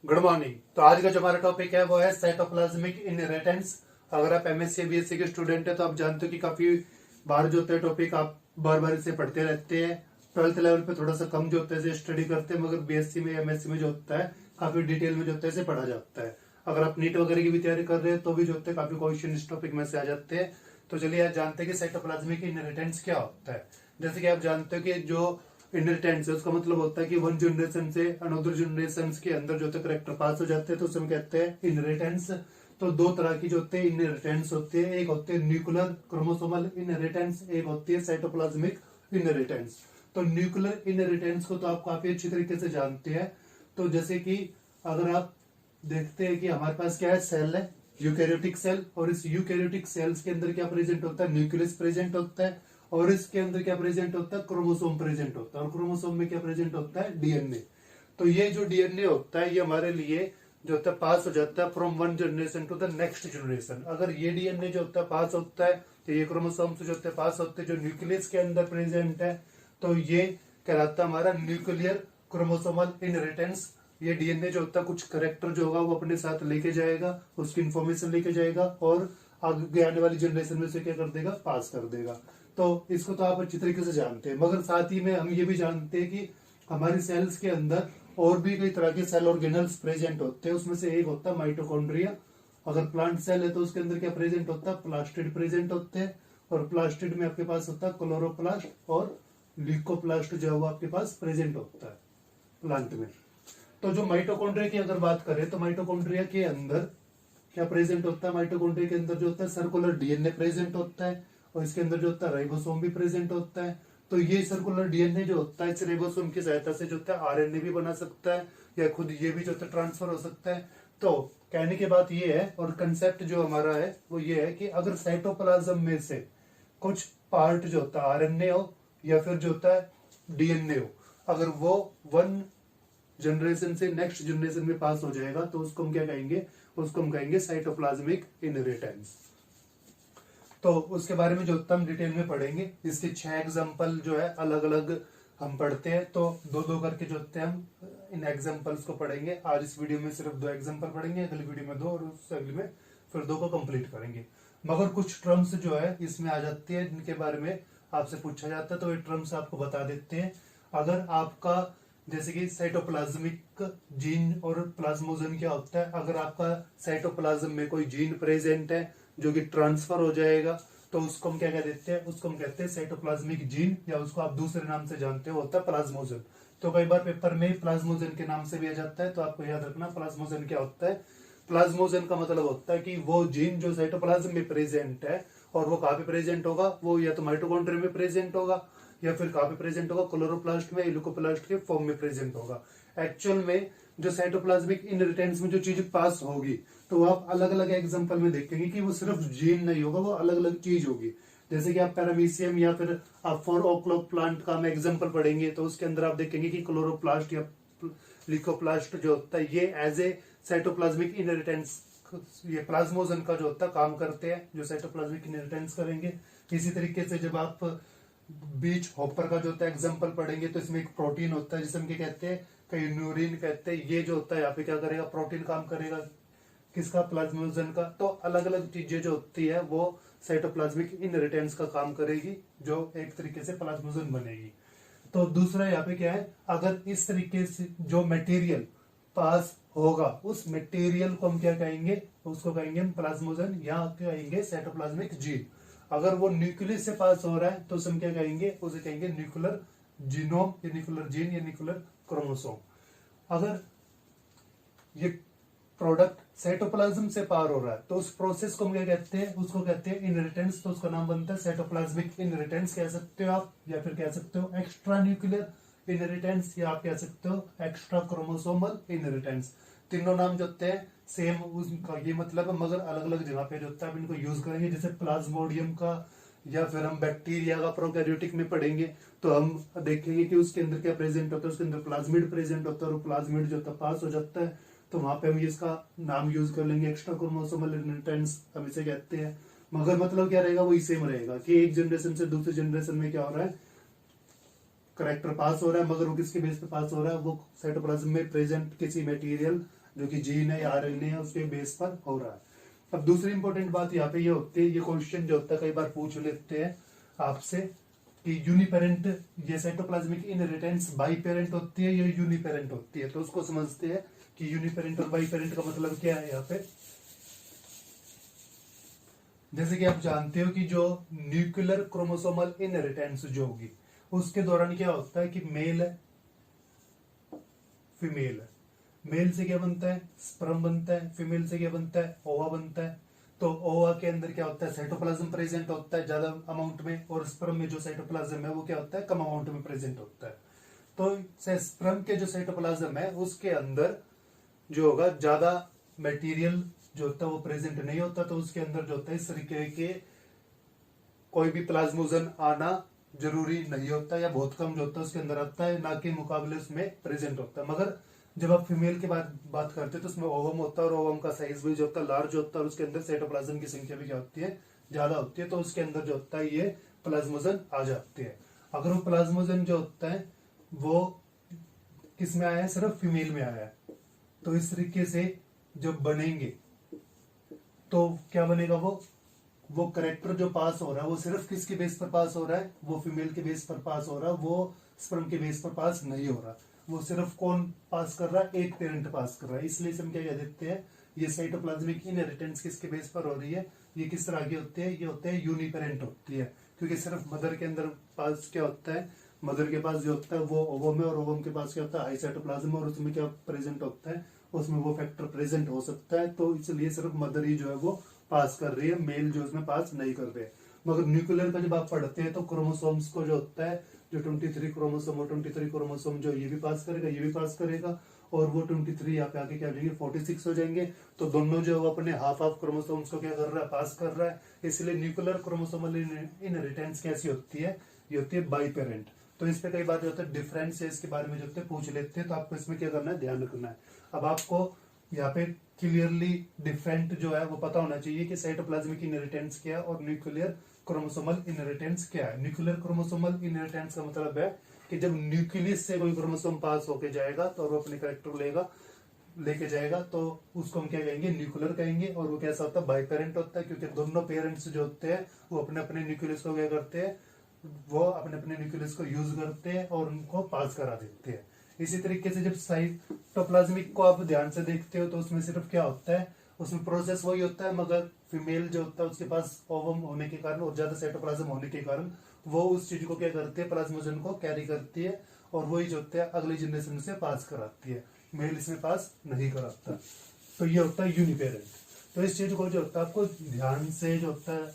Good morning. तो आज का जो हमारा टॉपिक है वो है साइटोप्लाज्मिक इनहेरिटेंस। अगर आप एमएससी बीएससी के स्टूडेंट हैं तो आप जानते हो कि काफी बार जो होता है टॉपिक आप बार बार इसे पढ़ते रहते हैं। 12th लेवल पे थोड़ा सा कम जो होता है इसे स्टडी करते हैं, मगर बीएससी में एमएससी में जो होता है काफी डिटेल में जो होता है इसे पढ़ा जाता है। अगर आप नीट वगैरह की भी तैयारी कर रहे हैं तो भी जो होता है काफी क्वेश्चन इस टॉपिक में से आ जाते हैं। तो चलिए आज जानते हैं कि साइटोप्लाज्मिक इनहेरिटेंस क्या होता है। जैसे कि आप जानते हो कि जो इनहेरिटेंस है उसका मतलब होता है कि वन जनरेशन से अनदर जनरेशन के अंदर जो होता है करेक्टर पास हो जाते हैं, तो उसे हम कहते हैं इनहेरिटेंस। तो दो तरह की जो होते हैं इनहेरिटेंस होते हैं, एक होते हैं न्यूक्लियर क्रोमोसोमल इनहेरिटेंस, एक होती है साइटोप्लाज्मिक इनहेरिटेंस। तो न्यूक्लियर इनहेरिटेंस को तो आप काफी अच्छी तरीके से जानते हैं। तो जैसे कि अगर आप देखते हैं कि हमारे पास क्या है, सेल है यूकैरियोटिक सेल, और इस यूकैरियोटिक सेल्स के अंदर क्या प्रेजेंट होता है, न्यूक्लियस प्रेजेंट होता है, और इसके अंदर क्या प्रेजेंट होता है, क्रोमोसोम प्रेजेंट होता है, और क्रोमोसोम में क्या प्रेजेंट होता है, डीएनए। तो ये जो डीएनए होता है ये हमारे लिए जो होता है पास हो जाता है from one generation to the next generation. अगर ये डीएनए जो होता है पास होता है तो ये क्रोमोसोम जो होते हैं पास होते हैं जो न्यूक्लियस के अंदर प्रेजेंट है, तो ये कहलाता है हमारा न्यूक्लियर क्रोमोसोमल इनहेरिटेंस। ये डीएनए जो होता है कुछ करेक्टर जो होगा वो अपने साथ लेके जाएगा, उसकी इंफॉर्मेशन लेके जाएगा और आगे आने वाली जनरेशन में से क्या कर देगा, पास कर देगा। तो इसको तो आप अच्छी तरीके से जानते हैं, मगर साथ ही में हम ये भी जानते हैं कि हमारी सेल्स के अंदर और भी कई तरह के सेल ऑर्गेनल्स प्रेजेंट होते हैं। उसमें से एक होता है माइटोकॉन्ड्रिया। अगर प्लांट सेल है तो उसके अंदर क्या प्रेजेंट होता है, प्लास्टिड प्रेजेंट होते हैं, और प्लास्टिड में आपके पास होता है क्लोरोप्लास्ट और ल्यूकोप्लास्ट जो है वो आपके पास प्रेजेंट होता है प्लांट में। तो जो माइटोकॉन्ड्रिया की अगर बात करें तो माइटोकॉन्ड्रिया के अंदर क्या प्रेजेंट होता है, माइटोकॉन्ड्रिया के अंदर जो होता है सर्कुलर डीएनए प्रेजेंट होता है, और इसके अंदर जो होता है राइबोसोम भी प्रेजेंट होता है। तो ये सर्कुलर डीएनए जो होता है इस राइबोसोम की सहायता से जो होता है आरएनए भी बना सकता है, या खुद ये भी जो होता है ट्रांसफर हो सकता है। तो कहने की बात ये है, और कंसेप्ट जो हमारा है वो ये है कि अगर साइटोप्लाज्म में से कुछ पार्ट जो होता है आरएनए हो या फिर जो होता है डीएनए हो, अगर वो वन जनरेशन से नेक्स्ट जनरेशन में पास हो जाएगा तो उसको हम क्या कहेंगे, उसको हम कहेंगे साइटोप्लाज्मिक इनहेरिटेंस। तो उसके बारे में जो हम डिटेल में पढ़ेंगे। इसके 6 एग्जांपल जो है अलग अलग हम पढ़ते हैं, तो दो दो करके जो होते हैं हम इन एग्जांपल्स को पढ़ेंगे। आज इस वीडियो में सिर्फ 2 एग्जांपल पढ़ेंगे, अगली वीडियो में 2, और उस अगली में फिर 2 को कंप्लीट करेंगे। मगर कुछ टर्म्स जो है इसमें आ जाती है जिनके बारे में आपसे पूछा जाता है, तो ये टर्म्स आपको बता देते हैं। अगर आपका जैसे कि साइटोप्लाज्मिक जीन और प्लाज्मोजन क्या होता है, अगर आपका साइटोप्लाज्म में कोई जीन प्रेजेंट है जो कि ट्रांसफर हो जाएगा तो उसको हम क्या कह देते हैं, उसको हम कहते हैं साइटोप्लाज्मिक जीन, या उसको आप दूसरे नाम से जानते हो होता है प्लाज्मोजन। तो कई बार पेपर में प्लाज्मोजन के नाम से भी आ जाता है, तो आपको याद रखना प्लाज्मोजन क्या होता है। प्लाज्मोजन का मतलब होता है कि वो जीन जो साइटोप्लाज्म में प्रेजेंट है, और वो कहाँ पे प्रेजेंट होगा, वो या तो माइटोकॉन्ड्रिया में प्रेजेंट होगा या फिर कहाँ पे प्रेजेंट होगा, क्लोरोप्लास्ट में, ल्यूकोप्लास्ट के फॉर्म में प्रेजेंट होगा। एक्चुअल में जो साइटोप्लाज्मिक इनहेरिटेंस में जो चीज पास होगी तो आप अलग अलग एग्जांपल में देखेंगे कि वो सिर्फ जीन नहीं होगा, वो अलग अलग चीज होगी। जैसे कि आप पैरामीशियम या फिर आप फॉर ओक्लोक प्लांट का हम एग्जांपल पढ़ेंगे तो उसके अंदर आप देखेंगे कि क्लोरोप्लास्ट या ल्यूकोप्लास्ट जो होता है ये एज ए साइटोप्लाज्मिक इनहेरिटेंस, ये प्लाज्मोजन का जो होता है काम करते हैं, जो साइटोप्लाज्मिक इनहेरिटेंस करेंगे। इसी तरीके से जब आप बीच हॉपर का जो होता है एग्जांपल पढ़ेंगे तो इसमें एक प्रोटीन होता है जिसे हम क्या कहते हैं, कई न्यूरिन कहते हैं। ये जो होता है यहाँ पे क्या करेगा, प्रोटीन काम करेगा किसका, प्लाज्मोजन का। तो अलग अलग चीजें जो होती है वो साइटोप्लाज्मिक इनहेरिटेंस का काम करेगी, जो एक तरीके से प्लाज्मोजन बनेगी। तो दूसरा यहाँ पे क्या है, अगर इस तरीके से जो मटेरियल पास होगा उस मटेरियल को हम क्या कहेंगे, उसको कहेंगे हम प्लाज्मोजन या कहेंगे साइटोप्लाज्मिक जीन। अगर वो न्यूक्लियस से पास हो रहा है तो उसे हम क्या कहेंगे, उसे कहेंगे न्यूक्लियर जीनोम या न्यूक्लियर जीन या न्यूक्लियर क्रोमोसोम। अगर ये प्रोडक्ट साइटोप्लाज्म से पार हो रहा है तो उस प्रोसेस को हम क्या कहते हैं, उसको कहते हैं इनहेरिटेंस। तो उसका नाम बनता है साइटोप्लाज्मिक इनहेरिटेंस कह सकते हो आप, या फिर कह सकते हो एक्स्ट्रा न्यूक्लियर इनहेरिटेंस, या आप कह सकते हो एक्स्ट्रा क्रोमोसोमल इनहेरिटेंस। तीनों नाम जो होते हैं सेम उसका ये मतलब है, मगर अलग अलग जगह पे जो होता है आप इनको यूज करेंगे। जैसे प्लाज्मोडियम का या फिर हम बैक्टीरिया का प्रोकैरियोटिक में पढ़ेंगे तो हम देखेंगे कि उसके अंदर क्या प्रेजेंट होता है, उसके अंदर प्लाज्मिड प्रेजेंट होता है, और प्लाज्मिड जो होता है पास हो जाता है तो वहां पे हम इसका नाम यूज कर लेंगे एक्स्ट्रा क्रोमोसोमल इनहेरिटेंस हम इसे कहते हैं। मगर मतलब क्या रहेगा, वही सेम रहेगा कि एक जनरेशन से दूसरे जनरेशन में क्या हो रहा है, करेक्टर पास हो रहा है, मगर वो किसके बेस पे पास हो रहा है, वो साइटोप्लाज्म में प्रेजेंट किसी मटेरियल जो कि जीन है या आरएनए है उसके बेस पर हो रहा है। अब दूसरी इंपॉर्टेंट बात यहाँ पे ये होती है, ये क्वेश्चन जो होता है कई बार पूछ लेते हैं आपसे कि यूनिपेरेंट ये साइटोप्लाज्मिक इनहेरिटेंस बाई पेरेंट होती है या यूनिपेरेंट होती है। तो उसको समझते हैं कि यूनिपेरेंट और बाई पेरेंट का मतलब क्या है यहाँ पे। जैसे कि आप जानते हो कि जो न्यूक्लियर क्रोमोसोमल इनहेरिटेंस जो होगी उसके दौरान क्या होता है कि मेल है फीमेल है, मेल से क्या बनता है स्पर्म बनता है, फीमेल से क्या बनता है ओवा बनता है। तो ओवा के अंदर क्या होता है साइटोप्लाज्म प्रेजेंट होता है ज्यादा अमाउंट में, और स्पर्म में जो साइटोप्लाज्म है वो क्या होता है कम अमाउंट में प्रेजेंट होता है। तो स्पर्म के जो साइटोप्लाज्म है उसके अंदर जो होगा ज्यादा मटेरियल जो होता है वो प्रेजेंट नहीं होता, तो उसके अंदर जो होता है इस तरीके के कोई भी प्लाज्मोजन आना जरूरी नहीं होता, या बहुत कम जो होता है उसके अंदर आता है, ना के मुकाबले उसमें प्रेजेंट होता है। मगर जब आप फीमेल की बात करते हैं तो उसमें ओवम होता है, और ओवम का साइज भी जो होता है लार्ज होता है, और उसके अंदर साइटोप्लाज्म की संख्या भी क्या होती है ज्यादा होती है, तो उसके अंदर जो होता है ये प्लाज्मोजन आ जाते हैं। अगर वो प्लाज्मोजन जो होता है वो किस में आया है सिर्फ फीमेल में आया है, तो इस तरीके से जब बनेंगे तो क्या बनेगा वो करेक्टर जो पास हो रहा है वो सिर्फ किसके बेस पर पास हो रहा है, वो फीमेल के बेस पर पास हो रहा है, वो स्पर्म के बेस पर पास नहीं हो रहा। वो सिर्फ कौन पास कर रहा है एक पेरेंट पास कर रहा है। इसलिए हम क्या कह देते हैं ये साइटोप्लाज्मिक इनहेरिटेंस किसके बेस पर हो रही है, ये किस तरह की होती है, ये होते हैं यूनिपेरेंट होती है, क्योंकि सिर्फ मदर के अंदर पास क्या होता है, मदर के पास जो होता है वो ओवम है, और ओवम के पास क्या होता है हाई साइटोप्लाज्म, और उसमें क्या प्रेजेंट होता है उसमें वो फैक्टर प्रेजेंट हो सकता है, तो इसलिए सिर्फ मदर ही जो है वो पास कर रही है, मेल जो उसमें पास नहीं कर रहे। मगर न्यूक्लियर का जब आप पढ़ते हैं तो क्रोमोसोम्स को जो होता है जो 23 क्रोमोसोम और 23 क्रोमोसोम जो ये भी पास करेगा ये भी पास करेगा, और वो 23 यहाँ पे आके क्या हो जाएंगे 46 हो जाएंगे। तो दोनों जो वो अपने हाफ हाफ क्रोमोसोम्स को क्या कर रहा है पास कर रहा है। इसलिए न्यूक्लियर क्रोमोसोमल इनहेरिटेंस कैसी होती है, ये होती है बाई पेरेंट। तो इस पे कई बार जो होता है डिफरेंस है इसके बारे में जो होते हैं पूछ लेते हैं, तो आपको इसमें क्या करना है ध्यान रखना है। अब आपको यहाँ पे क्लियरली डिफरेंट जो है वो पता होना चाहिए कि साइटोप्लाज्मिक इनहेरिटेंस क्या है और न्यूक्लियर क्रोमोसोमल इनहेरिटेंस क्या है। न्यूक्लियर क्रोमोसोमल इनहेरिटेंस का मतलब है कि जब न्यूक्लियस से कोई क्रोमोसोम पास होके जाएगा तो वो अपने कैरेक्टर लेके जाएगा, तो उसको हम क्या कहेंगे न्यूक्लियर कहेंगे। और वो कैसा होता है बाई पेरेंट होता है, क्योंकि दोनों पेरेंट्स जो होते हैं वो अपने अपने न्यूक्लियस को क्या करते हैं, वो अपने अपने न्यूक्लियस को यूज करते हैं और उनको पास करा देते हैं। इसी तरीके से जब साइटोप्लाज्मिक को आप ध्यान से देखते हो तो उसमें सिर्फ क्या होता है, उसमें प्रोसेस वही होता है, मगर फीमेल जो होता है उसके पास ओवम होने के कारण और ज्यादा साइटोप्लाज्म होने के कारण वो उस चीज को क्या करती है प्लाज्मोजन को कैरी करती है, और वही जो होता है अगली जनरेशन से पास कराती है, मेल इसमें पास नहीं कराता। तो ये होता है यूनिपेरेंट। तो इस चीज को जो होता है आपको ध्यान से जो होता है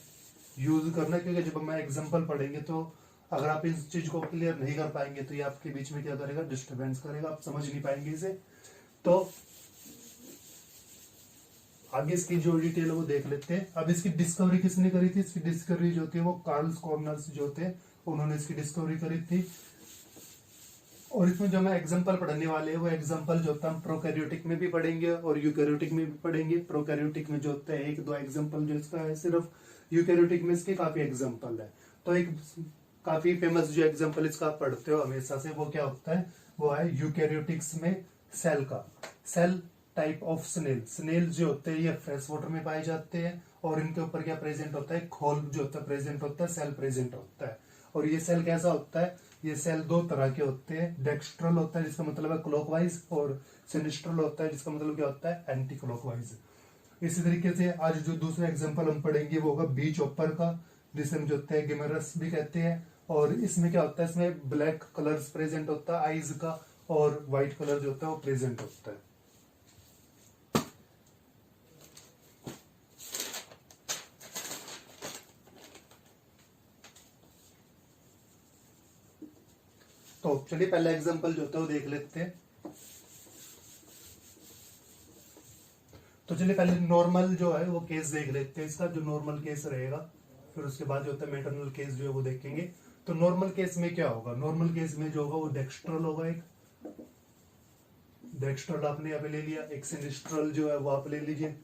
यूज करना है, क्योंकि जब हम एग्जाम्पल पढ़ेंगे तो अगर आप इस चीज को क्लियर नहीं कर पाएंगे तो ये आपके बीच में क्या करेगा डिस्टरबेंस करेगा, आप समझ नहीं पाएंगे इसे। तो आगे इसकी जो डिटेल है वो देख लेते हैं। अब इसकी डिस्कवरी किसने करी थी, इसकी डिस्कवरी जो होती है वो कार्ल कॉर्नर्स जो थे उन्होंने इसकी डिस्कवरी करी थी। और इसमें जो मैं एग्जांपल पढ़ने वाले हैं वो एग्जांपल जो होता है हम प्रोकैरियोटिक में भी पढ़ेंगे और यूकैरियोटिक में भी पढ़ेंगे। प्रोकैरियोटिक में जो होता है एक दो एग्जांपल जो इसका है सिर्फ, यूकैरियोटिक में इसके काफी एग्जांपल है। तो एक काफी फेमस जो एग्जांपल इसका आप पढ़ते हो हमेशा से वो क्या होता है, वो है यूकैरियोटिक्स में सेल का, cell type of snail. Snail जो होते हैं ये फ्रेश वाटर में पाए जाते हैं, और इनके ऊपर क्या प्रेजेंट होता है खोल जो होता है प्रेजेंट होता है, सेल प्रेजेंट होता है। और ये सेल कैसा होता है, ये सेल दो तरह के होते हैं, डेक्स्ट्रल होता है जिसका मतलब है क्लॉकवाइज, और सिनिस्ट्रल होता है जिसका मतलब क्या होता है एंटी क्लॉकवाइज। इसी तरीके से आज जो दूसरा एग्जांपल हम पढ़ेंगे वो होगा बी चॉपर का, जिसे हम जो होता है गिमेरस भी कहते हैं। और इसमें क्या होता है, इसमें ब्लैक कलर्स प्रेजेंट होता है आईज का, और व्हाइट कलर जो होता है वो प्रेजेंट होता है। तो चलिए पहला एग्जांपल जो होता है वो देख लेते हैं। तो चलिए पहले नॉर्मल जो है वो केस देख लेते हैं, इसका जो नॉर्मल केस रहेगा, फिर उसके बाद जो होता है मैटरनल केस जो है वो देखेंगे। तो नॉर्मल केस में क्या होगा, नॉर्मल केस में जो होगा वो डेक्स्ट्रल होगा, एक डेक्स्ट्रल आपने यहाँ पे ले लिया, एक सिनिस्ट्रल जो है वो आप ले लीजिए।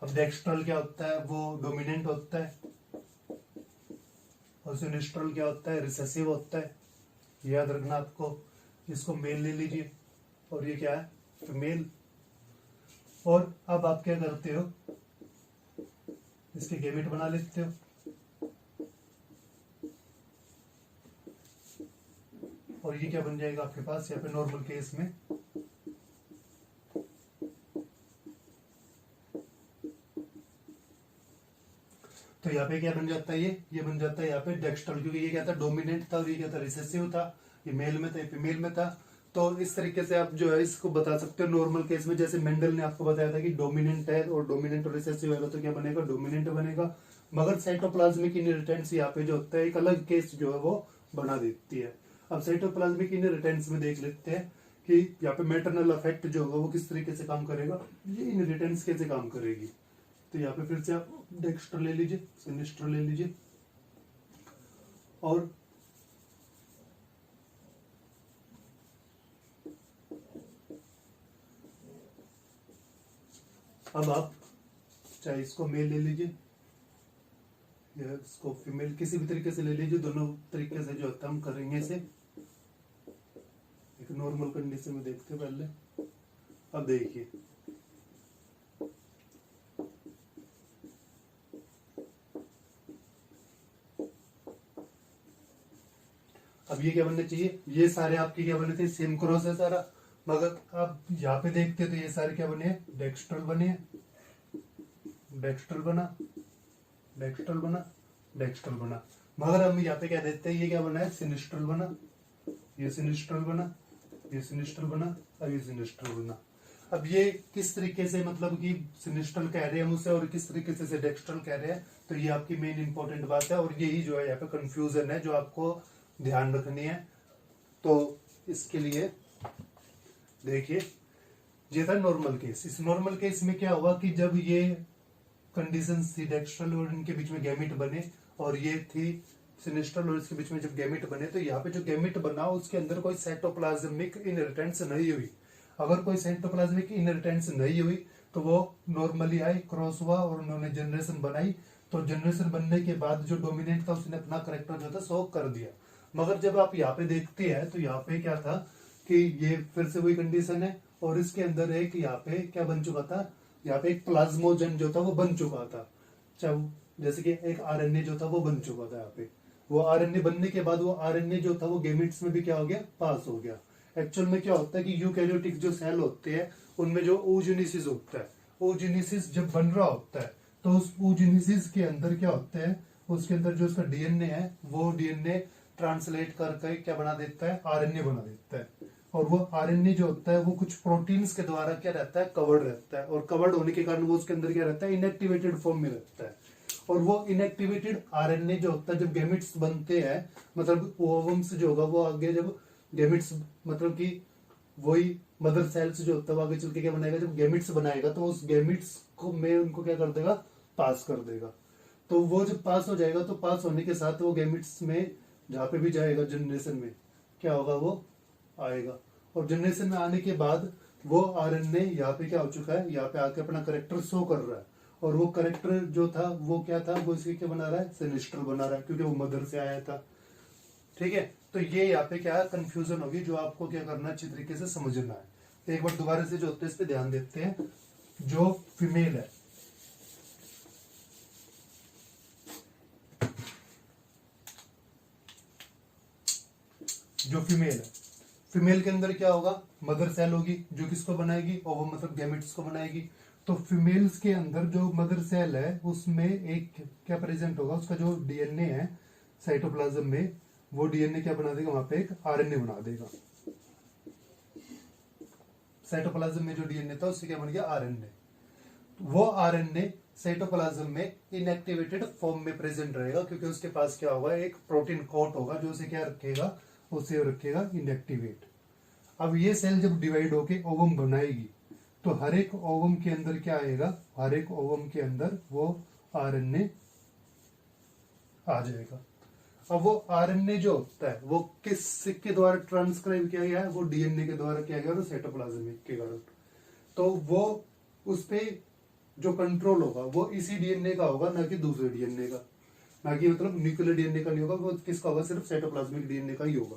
अब डेक्स्ट्रल क्या होता है, वो डोमिनेंट होता है, और सिनिस्ट्रल क्या होता है, रिसेसिव होता है। ये याद रखना आपको। इसको मेल ले लीजिए और ये क्या है, फीमेल। और अब आप क्या करते हो, इसके गैमेट बना लेते हो। और ये क्या बन जाएगा आपके पास यहाँ पे नॉर्मल केस में, तो यहाँ पे क्या बन जाता है, ये बन जाता है यहाँ पे डेक्स्ट्रल, क्योंकि ये क्या था डोमिनेंट था और ये क्या था रिसेसिव था, ये मेल में था, ये फीमेल में था। तो इस तरीके से आप जो है इसको बता सकते हो नॉर्मल केस में। जैसे मेंडल ने आपको बताया था कि डोमिनेंट है और डोमिनेंट और रिसेसिव है, तो क्या बनेगा, डोमिनेंट बनेगा। मगर साइटोप्लाज्मिक इनहेरिटेंस यहाँ पे जो होता है एक अलग केस जो है वो बना देती है। अब साइटोप्लाज्मिक इनहेरिटेंस में देख लेते हैं कि यहाँ पे मैटरनल अफेक्ट जो होगा वो किस तरीके से काम करेगा, ये इनहेरिटेंस कैसे काम करेगी। तो यहाँ पे फिर से आप डेक्स्टर ले लीजिए, सिनिस्टर ले लीजिए, और अब आप चाहे इसको मेल ले लीजिए या इसको फीमेल, किसी भी तरीके से ले लीजिए। दोनों तरीके से जो होता है हम करेंगे इसे। एक नॉर्मल कंडीशन में देखते हैं पहले। अब देखिए अब ये क्या बनना चाहिए, ये सारे आपके क्या बने थे, सेम क्रॉस है सारा। मगर आप यहाँ पे देखते तो ये सारे क्या बने, डेक्स्ट्रल बने, डेक्स्ट्रल बना, डेक्स्ट्रल बना, डेक्स्ट्रल बना। मगर हम यहाँ पे क्या देते हैं, ये क्या बना है, सिनिस्ट्रल बना, ये सिनिस्ट्रल बना, ये सिनिस्ट्रल बना, अब ये सिनिस्ट्रल बना। अब ये किस तरीके से मतलब कि सिनिस्ट्रल कह रहे हैं हम उसे और किस तरीके से डेक्स्ट्रल कह रहे हैं, तो ये आपकी मेन इंपॉर्टेंट बात है। और यही जो है यहाँ पे कंफ्यूजन है जो आपको ध्यान रखनी है। तो इसके लिए देखिए, ये था नॉर्मल केस। इस नॉर्मल केस में क्या हुआ कि जब ये कंडीशन थी डेक्स्ट्रल और इनके बीच में गैमेट बने, और ये थी सिनिस्ट्रल और इसके बीच में जब गैमेट बने, तो यहाँ पे जो गैमेट बना उसके अंदर कोई साइटोप्लाज्मिक इनहेरिटेंस नहीं हुई। अगर कोई साइटोप्लाज्मिक इनहेरिटेंस नहीं हुई तो वो नॉर्मली आए, क्रॉस हुआ और उन्होंने जनरेशन बनाई। तो जनरेशन बनने के बाद जो डोमिनेंट था उसने अपना करेक्टर जो था शो कर दिया। मगर जब आप यहाँ पे देखते हैं तो यहाँ पे क्या था कि ये फिर से वही कंडीशन है, और इसके अंदर एक यहाँ पे क्या बन चुका था, यहाँ पे एक प्लाज्मोजन जो था वो बन चुका था। चाहे जैसे कि एक आरएनए जो था वो बन चुका था यहाँ पे। वो आरएनए बनने के बाद वो आरएनए जो था वो गैमेट्स में भी क्या हो गया, पास हो गया। एक्चुअल में क्या होता है कि यूकैरियोटिक जो सेल होते हैं उनमें जो oogenesis होता है, oogenesis जब बन रहा होता है तो उस oogenesis के अंदर क्या होता है, उसके अंदर जो उसका डीएनए है वो डीएनए ट्रांसलेट करके क्या बना देता है, आरएनए बना देता है। और वो आरएनए जो होता है वो कुछ प्रोटीन्स के द्वारा क्या रहता है, कवर्ड रहता है। और कवर्ड होने के कारण वो उसके अंदर क्या रहता है, इनएक्टिवेटेड फॉर्म में रहता है। और वो इनएक्टिवेटेड आरएनए जो होता है जब गैमेट्स बनते हैं, मतलब ओवम्स जो होगा वो आगे जब गैमेट्स मतलब कि वही मदर सेल्स जो होता है वो आगे चल के क्या बनाएगा, जब गैमेट्स बनाएगा तो उस गैमेट्स को में उनको क्या कर देगा, पास कर देगा। तो वो जब पास हो जाएगा तो पास होने के साथ वो गैमेट्स में जहां पे भी जाएगा जनरेशन में क्या होगा, वो आएगा। और जनरेशन में आने के बाद वो आरएनए यहाँ पे क्या हो चुका है, यहाँ पे आके अपना करेक्टर शो कर रहा है। और वो करेक्टर जो था वो क्या था, वो इसे क्या बना रहा है, सिनिस्टर बना रहा है, क्योंकि वो मदर से आया था। ठीक है, तो ये यहाँ पे क्या कंफ्यूजन होगी जो आपको क्या करना अच्छी तरीके से समझना है। तो एक बार दोबारा से जो होता है इस पे ध्यान देते हैं। जो फीमेल है, जो फीमेल है, फीमेल के अंदर क्या होगा, मदर सेल होगी जो किसको बनाएगी, ओवम मतलब गैमेट्स को बनाएगी। तो फीमेल्स के अंदर जो मदर सेल है उसमें एक क्या प्रेजेंट होगा, उसका जो डीएनए है साइटोप्लाज्म में, वो डीएनए क्या बना देगा, वहां पे एक आरएनए बना देगा। साइटोप्लाज्म में जो डीएनए था उससे क्या बन गया, आरएनए। वो आरएनए साइटोप्लाज्म में इनएक्टिवेटेड फॉर्म में प्रेजेंट रहेगा, क्योंकि उसके पास क्या होगा, एक प्रोटीन कोट होगा जो उसे क्या रखेगा, उसे रखेगा इनएक्टिवेट। अब ये सेल जब डिवाइड होके ओवम बनाएगी तो हर एक ओवम के अंदर क्या आएगा, हर एक ओवम के अंदर वो आरएनए आ जाएगा। अब वो आरएनए जो होता है वो किस के द्वारा ट्रांसक्राइब किया गया है, वो डीएनए के द्वारा किया गया, साइटोप्लाज्म के कारण। तो वो उस पे जो कंट्रोल होगा वो इसी डीएनए का होगा, ना कि दूसरे डीएनए का, ना कि मतलब न्यूक्लियर डीएनए का नहीं होगा। वो किसका होगा, सिर्फ साइटोप्लाज्मिक डीएनए का ही होगा।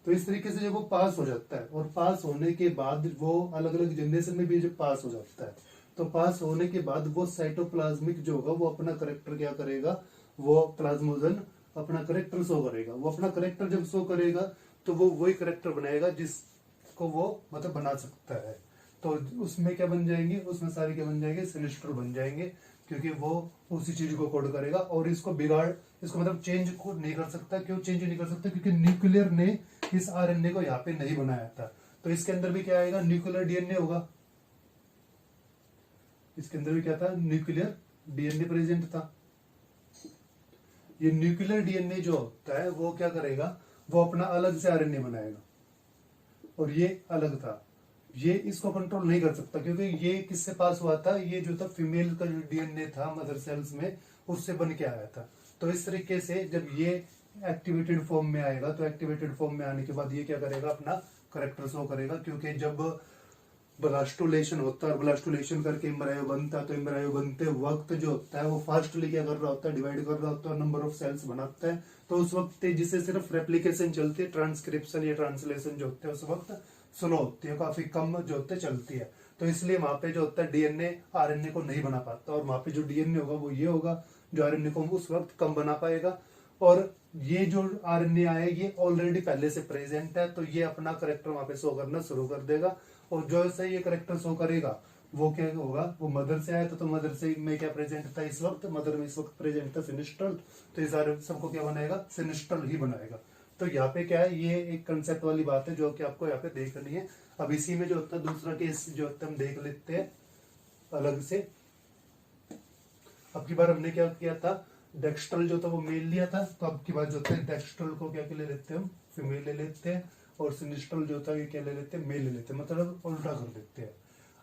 तो इस तरीके से जब वो पास हो जाता है और पास होने के बाद वो अलग अलग जनरेशन में भी जब पास हो जाता है तो पास होने के बाद वो साइटोप्लाज्मिक जो होगा वो अपना करेक्टर क्या करेगा, वो प्लाज्मोजन अपना करेक्टर शो करेगा। वो अपना करेक्टर जब शो करेगा तो वो वही करेक्टर बनाएगा जिसको वो मतलब बना सकता है। तो उसमें क्या बन जाएंगे, उसमें सारे क्या बन जाएंगे, सिनिस्टर बन जाएंगे, क्योंकि वो उसी चीज को कोड करेगा और इसको बिगाड़, इसको मतलब चेंज को नहीं कर सकता। क्यों चेंज नहीं कर सकता? क्योंकि न्यूक्लियर ने इस आरएनए को यहाँ पे नहीं बनाया था। तो इसके अंदर भी क्या आएगा, न्यूक्लियर डीएनए होगा। इसके अंदर भी क्या था, न्यूक्लियर डीएनए प्रेजेंट था। ये न्यूक्लियर डीएनए जो होता है वो क्या करेगा, वो अपना अलग से आरएनए बनाएगा और ये अलग था। ये इसको कंट्रोल नहीं कर सकता क्योंकि ये किससे पास हुआ था, ये जो था फीमेल का जो डीएनए था मदर सेल्स में उससे बन के आया था। तो इस तरीके से जब ये एक्टिवेटेड फॉर्म में आएगा तो एक्टिवेटेड फॉर्म में आने के बाद ये क्या करेगा, अपना करेक्टर शो करेगा। क्योंकि जब ब्लास्टुलेशन होता है और ब्लास्टुलेशन करके एम्ब्रायो बनता है तो एम्ब्रायो बनते वक्त जो होता है वो फास्टली क्या कर रहा होता है, डिवाइड कर रहा होता है, नंबर ऑफ सेल्स बनाता है। तो उस वक्त जिसे सिर्फ रेप्लिकेशन चलती है, ट्रांसक्रिप्शन या ट्रांसलेशन जो होते हैं उस वक्त स्लो होती है, काफी कम जो होते चलती है। तो इसलिए वहां पे जो होता है डीएनए आरएनए को नहीं बना पाता और वहां पे जो डीएनए होगा वो ये होगा जो आरएनए को उस वक्त कम बना पाएगा। और ये जो आरएनए आया ये ऑलरेडी पहले से प्रेजेंट है तो ये अपना करेक्टर वहां पे शो करना शुरू कर देगा। और जो से ये करेक्टर शो करेगा वो क्या होगा, वो मदर से आया था तो मदर से में क्या प्रेजेंट था इस वक्त, मदर में इस वक्त प्रेजेंट था सिनिस्ट्रल। तो इस आरएनए सबको क्या बनाएगा, सिनिस्ट्रल ही बनाएगा। तो यहाँ पे क्या है, ये एक कंसेप्ट वाली बात है जो कि आपको यहाँ पे देखनी है। अब इसी में जो होता है दूसरा केस जो होता है हम देख लेते हैं अलग से। अब की बार हमने क्या किया था, डेक्स्ट्रल जो था वो मेल लिया था, तो अब की बार जो होता है डेक्स्ट्रल को क्या ले लेते हैं हम, फीमेल ले लेते हैं, और सिनिस्ट्रल जो था ये क्या ले लेते हैं, मेल ले लेते हैं, मतलब उल्टा कर देते हैं।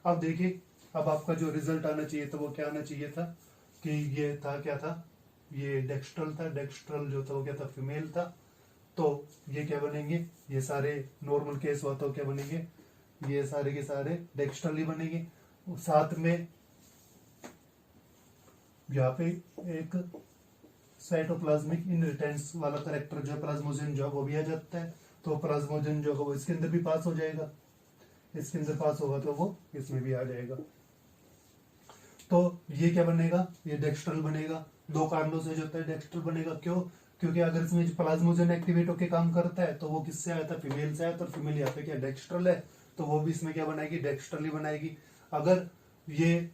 अब देखिए, अब आपका जो रिजल्ट आना चाहिए था वो क्या आना चाहिए था कि ये था, क्या था, ये डेक्स्ट्रल था, डेक्स्ट्रल जो था वो क्या था, फीमेल था। तो ये क्या बनेंगे, ये सारे नॉर्मल केस हुआ तो क्या बनेंगे, ये सारे के सारे डेक्स्ट्रल ही बनेंगे। साथ में यहाँ पे एक साइटोप्लाज्मिक इनहेरिटेंस वाला करेक्टर जो प्लाज्मोजन जो वो भी आ जाता है। तो प्लाज्मोजन जो वो इसके अंदर भी पास हो जाएगा, इसके अंदर पास होगा तो वो इसमें भी आ जाएगा। तो ये क्या बनेगा, ये डेक्स्ट्रल बनेगा। दो कारणों से जो होता है डेक्स्ट्रल बनेगा। क्यों? क्योंकि अगर इसमें प्लाज्मोजन एक्टिवेट होकर काम करता है तो वो किससे आया था, फीमेल से आया था। फीमेल यहाँ पे क्या डेक्स्ट्रल है तो वो भी इसमें क्या बनाएगी, डेक्स्ट्रल ही बनाएगी। अगर ये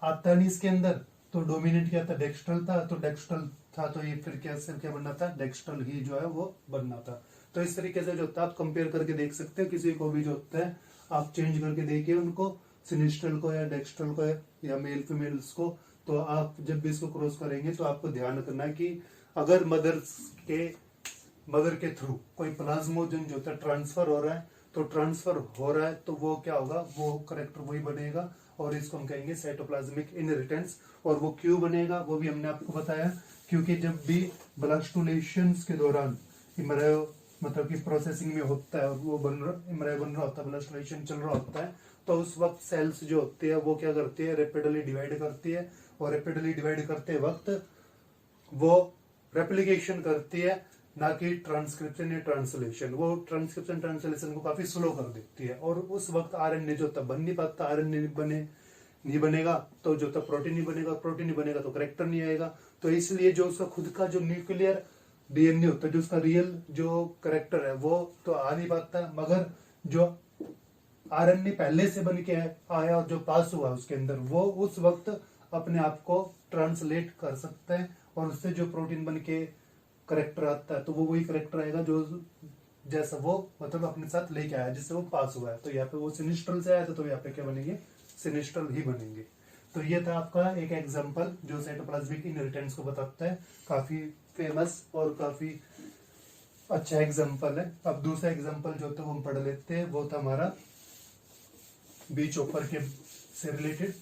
आता नहीं इसके अंदर तो डोमिनेंट क्या था, डेक्स्ट्रल था, तो डेक्स्ट्रल था तो ये फिर क्या बनना था, डेक्स्ट्रल ही जो है वो बनना था। तो इस तरीके से जो होता है आप कंपेयर करके देख सकते हैं, किसी को भी जो होता है आप चेंज करके देखिए उनको, सिनिस्ट्रल को या डेक्स्ट्रल को या मेल फीमेल्स को। तो आप जब भी इसको क्रॉस करेंगे तो आपको ध्यान रखना है कि अगर मदर के थ्रू कोई प्लाज्मोजन जो होता है ट्रांसफर हो रहा है तो वो क्या होगा, वो करेक्टर वही बनेगा और इसको हम कहेंगे साइटोप्लाज्मिक इनहेरिटेंस। और वो क्यों बनेगा वो भी हमने आपको बताया, क्योंकि जब भी ब्लास्टुलेशन के दौरान एम्ब्रायो मतलब कि प्रोसेसिंग में होता है और वो एम्ब्रायो बन रहा होता है, ब्लास्टुलेशन चल रहा होता है, तो उस वक्त सेल्स जो होती है वो क्या करती है, रैपिडली डिवाइड करती है। और रैपिडली डिवाइड करते वक्त वो रेप्लिकेशन करती है, ना कि ट्रांसक्रिप्शन या ट्रांसलेशन। वो ट्रांसक्रिप्शन ट्रांसलेशन को काफी स्लो कर देती है और उस वक्त आरएनए जो तब बन नहीं पाता, आरएनए नहीं बनेगा तो जो तब प्रोटीन नहीं बनेगा, प्रोटीन नहीं बनेगा तो करेक्टर नहीं आएगा। तो इसलिए जो उसका खुद का जो न्यूक्लियर डीएनए होता है, जो उसका रियल जो करेक्टर है वो तो आ नहीं पाता, मगर जो आरएनए पहले से बन के आया और जो पास हुआ उसके अंदर वो उस वक्त अपने आप को ट्रांसलेट कर सकता है और उससे जो प्रोटीन बन के करेक्टर आता है तो वो वही करेक्टर आएगा जो जैसा वो मतलब अपने साथ लेके आया, जिससे वो पास हुआ है। तो यहाँ पे वो सिनिस्ट्रल से आया था तो यहाँ पे क्या बनेंगे, सिनिस्ट्रल ही बनेंगे। तो ये था आपका एक एग्जांपल जो साइटोप्लाज्मिक इनहेरिटेंस को बताता है, काफी फेमस और काफी अच्छा एग्जांपल है। अब दूसरा एग्जांपल जो था वो हम पढ़ लेते हैं, वो था हमारा बी चॉपर के से रिलेटेड।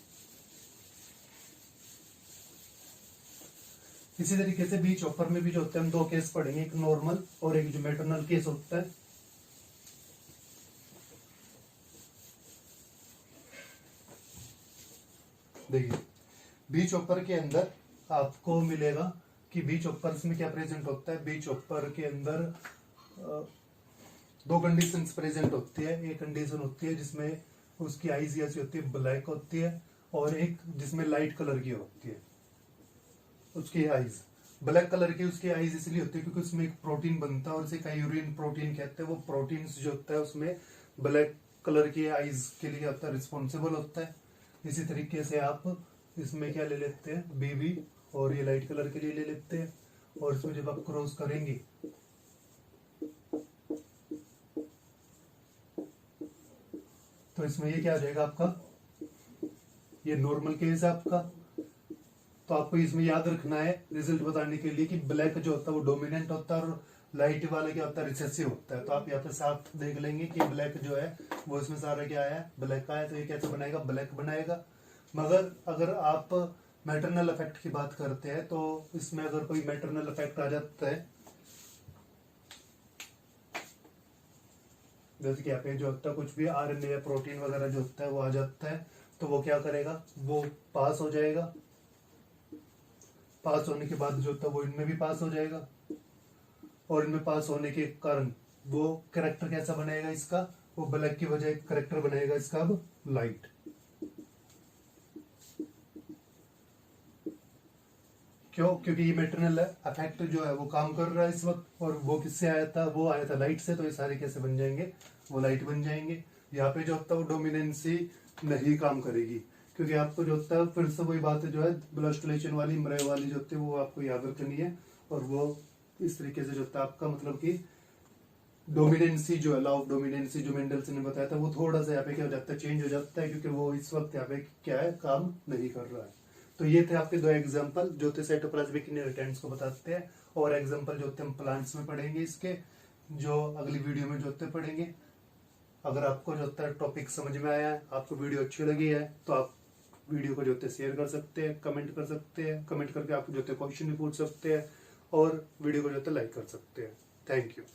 इसी तरीके से बी चॉपर में भी जो होता है हम दो केस पढ़ेंगे, एक नॉर्मल और एक जो मैटरनल केस होता है। देखिए बी चॉपर के अंदर आपको मिलेगा कि बी चॉपर्स में क्या प्रेजेंट होता है। बी चॉपर के अंदर दो कंडीशंस प्रेजेंट होती है। एक कंडीशन होती है जिसमें उसकी आईज ऐसी होती है, ब्लैक होती है, और एक जिसमें लाइट कलर की होती है उसकी आईज। ब्लैक कलर की उसकी आईज इसलिए होती है क्योंकि उसमें एक प्रोटीन बनता है और उसे यूरिन प्रोटीन कहते हैं। वो प्रोटीन जो होता है उसमें ब्लैक कलर की आईज के लिए होता है, रिस्पॉन्सिबल होता है। इसी तरीके से आप इसमें क्या ले लेते हैं, बेबी, और ये लाइट कलर के लिए ले लेते हैं। और इसमें जब आप क्रॉस करेंगे तो इसमें ये क्या आ जाएगा आपका, ये नॉर्मल केस है आपका। तो आपको इसमें याद रखना है रिजल्ट बताने के लिए कि ब्लैक जो होता है वो डोमिनेंट होता है और लाइट वाला क्या होता है, रिसेसिव होता है। तो आप यहाँ पे साफ देख लेंगे कि ब्लैक जो है वो इसमें सारा क्या है, ब्लैक का है। तो ये कैसे बनाएगा, ब्लैक बनाएगा। मगर अगर आप मैटरनल इफेक्ट की बात करते हैं तो इसमें अगर कोई मैटरनल इफेक्ट आ जाता है, जैसे कि यहाँ पे जो होता है कुछ भी आरएनए या प्रोटीन वगैरह जो होता है वो आ जाता है, तो वो क्या करेगा, वो पास हो जाएगा। पास होने के बाद जो होता है वो इनमें भी पास हो जाएगा, और इनमें पास होने के कारण वो कैरेक्टर कैसा बनेगा इसका, वो ब्लैक की बजाय कैरेक्टर बनेगा इसका अब लाइट। क्यों, क्योंकि ये मैटरनल इफेक्ट जो है वो काम कर रहा है इस वक्त, और वो किससे आया था, वो आया था लाइट से। तो ये सारे कैसे बन जाएंगे, वो लाइट बन जाएंगे। यहाँ पे जो होता है वो डोमिनेंसी नहीं काम करेगी, क्योंकि आपको जो होता है फिर से वही बात जो है ब्लड रिलेशन वाली, मरे वाली जो होती है वो आपको याद रखनी है। और वो इस तरीके से जो होता है आपका मतलब कि डोमिनेंसी जो है, लॉ ऑफ डोमिनेंसी जो मेंडलसन ने बताया था, वो थोड़ा सा यहाँ पे क्या हो जाता है, चेंज हो जाता है, क्योंकि वो इस वक्त यहाँ पे क्या है, काम नहीं कर रहा है। तो ये थे आपके दो एग्जांपल जो थे साइटोप्लाज्मिक इनहेरिटेंस को बताते हैं, और एग्जांपल जो थे हम प्लांट्स में पढ़ेंगे इसके, जो अगली वीडियो में जो होते पढ़ेंगे। अगर आपको जो होता है टॉपिक समझ में आया है, आपको वीडियो अच्छी लगी है, तो आप वीडियो को जो होते शेयर कर सकते हैं, कमेंट कर सकते हैं, कमेंट करके आप जो होते क्वेश्चन भी पूछ सकते हैं, और वीडियो को जो होता लाइक कर सकते हैं। Thank you.